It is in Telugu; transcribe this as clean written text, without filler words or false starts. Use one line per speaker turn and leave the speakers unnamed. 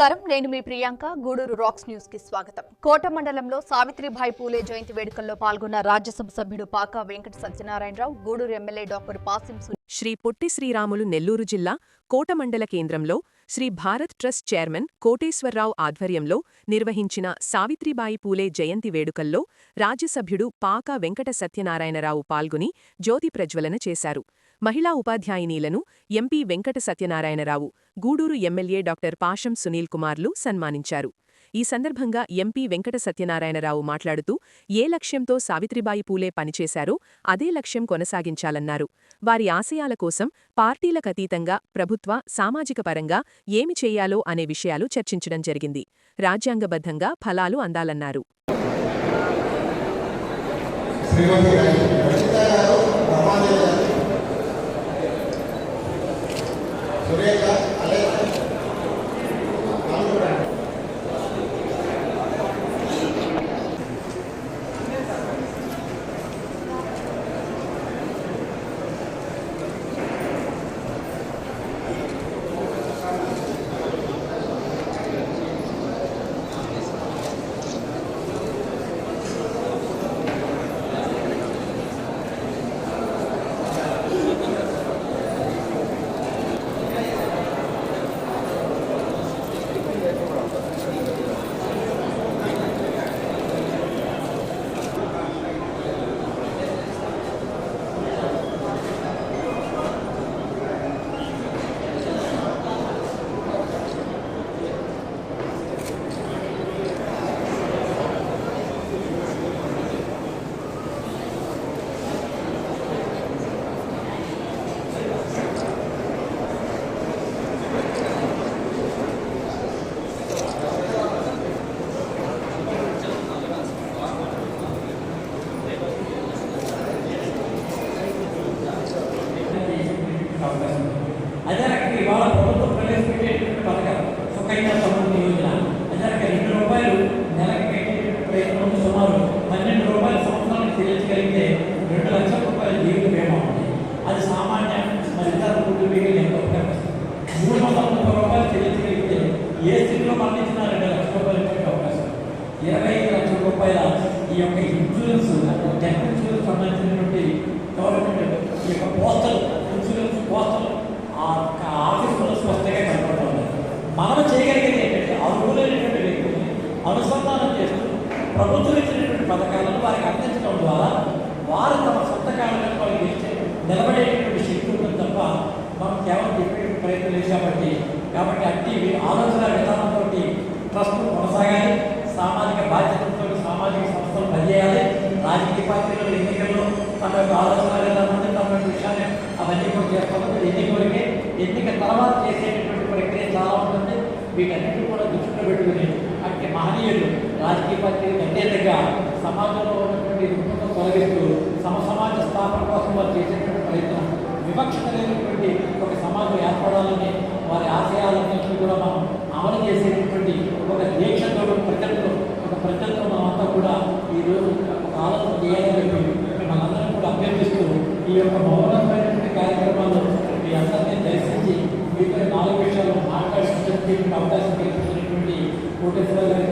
నమస్కారం, నేను మీ ప్రియాంక. గూడూరు రాక్స్ న్యూస్ కి స్వాగతం. కోట మండలంలో సావిత్రిబాయి పూలే జయంతి వేడుకల్లో పాల్గొన్న రాజ్యసభ సభ్యుడు పాకా వెంకట సత్యనారాయణరావు, గూడూరు ఎమ్మెల్యే డాక్టర్ పాసిం
శ్రీ పొట్టి శ్రీరాములు నెల్లూరు జిల్లా కోట మండల కేంద్రంలో శ్రీ భారత్ ట్రస్ట్ చైర్మన్ కోటేశ్వరరావు ఆధ్వర్యంలో నిర్వహించిన సావిత్రిబాయి పూలే జయంతి వేడుకల్లో రాజ్యసభ్యుడు పాకా వెంకట సత్యనారాయణరావు పాల్గొని జ్యోతి ప్రజ్వలన చేశారు. మహిళా ఉపాధ్యాయునీలను MP Venkata Satyanarayana Rao, Gudur MLA doctor Pasham Sunil కుమార్లు సన్మానించారు. ఈ సందర్భంగా ఎంపీ వెంకట సత్యనారాయణరావు మాట్లాడుతూ ఏ లక్ష్యంతో సావిత్రిబాయి పూలే పనిచేశారో అదే లక్ష్యం కొనసాగించాలన్నారు. వారి ఆశయాల కోసం పార్టీలకతీతంగా ప్రభుత్వ, సామాజిక పరంగా ఏమి చేయాలో అనే విషయాలు చర్చించడం జరిగింది. రాజ్యాంగబద్ధంగా ఫలాలు అందాలన్నారు.
అదే రకంగా ఇవాళ ప్రభుత్వం ప్రవేశపెట్టేటువంటి పథకాలు సుకన్య సమృద్ధి యోజన, అదే రకంగా రూ. 2 నెలకి పెట్టేటువంటి ప్రయత్నం సుమారు రూ. 12 సంవత్సరానికి చెల్లించగలిగితే రూ. 2,00,000 జీవిత బీమా ఉంది. అది సామాన్య మరి ఇతర కుటుంబీకులు ఎంతో ఉపయోగిస్తుంది. రూ. 330 చెల్లించగలిగితే ఏ స్థితిలో మరణించినా రూ. 2,00,000 ఇచ్చే అవకాశం. రూ. 25,00,000 ఈ యొక్క ఇన్సూరెన్స్, డెత్ ఇన్సూరెన్స్ సంబంధించినటువంటి గవర్నమెంట్ ఈ యొక్క పోస్టల్ ఇన్సూరెన్స్, పోస్టల్ ఆఫీసులో స్పష్టంగా కనపడుతుంది. మనం చేయగలిగేది ఏంటంటే అర్హులైనటువంటి వ్యక్తుల్ని అనుసంధానం చేస్తూ ప్రభుత్వం ఇచ్చినటువంటి పథకాలను వారికి అందించడం ద్వారా వారు తమ సొంత కాలంలో వాళ్ళకి ఇచ్చే నిలబడేటటువంటి శక్తి ఉంటుంది తప్ప మనం కేవలం చెప్పేటువంటి ప్రయత్నం లేదు. కాబట్టి అట్టి ఆలోచన విధానంతో ట్రస్ట్ కొనసాగాలి. సామాజిక బాధ్యతలతో సామాజిక సంస్థలు పనిచేయాలి. రాజకీయ పార్టీల ఎన్నికల్లో తమ యొక్క ఆలోచన విధానం, తమ యొక్క విషయాన్ని అవన్నీ కూడా చేసుకోవాలి. ఎన్నిక తర్వాత చేసేటటువంటి ప్రక్రియ చాలా ఉంటుంది. వీటన్నిటి కూడా దృష్టిలో పెట్టుకుని అంటే మహనీయులు రాజకీయ పార్టీలకు అత్యధికంగా సమాజంలో ఉన్నటువంటి రుగ్మతను తొలగిస్తూ సమాజ స్థాపన కోసం వారు చేసేటువంటి ప్రయత్నం, వివక్షత లేనటువంటి ఒక సమాజం ఏర్పడాలని వారి ఆశయాలన్నింటినీ కూడా మనం అమలు చేసేటటువంటి ఒక దీక్షతో ప్రజలతో మనమంతా కూడా ఈరోజు ఒక ఆలోచన చేయాలని చెప్పి మనందరం కూడా అభ్యర్థిస్తూ ఈ యొక్క మౌనమైనటువంటి కార్యక్రమాలు మీ అందరినీ దర్శించి మీతో 4 విషయాలు మాట్లాడుతున్నటువంటి అవకాశం కల్పించినటువంటి కోటేశ్వర గారికి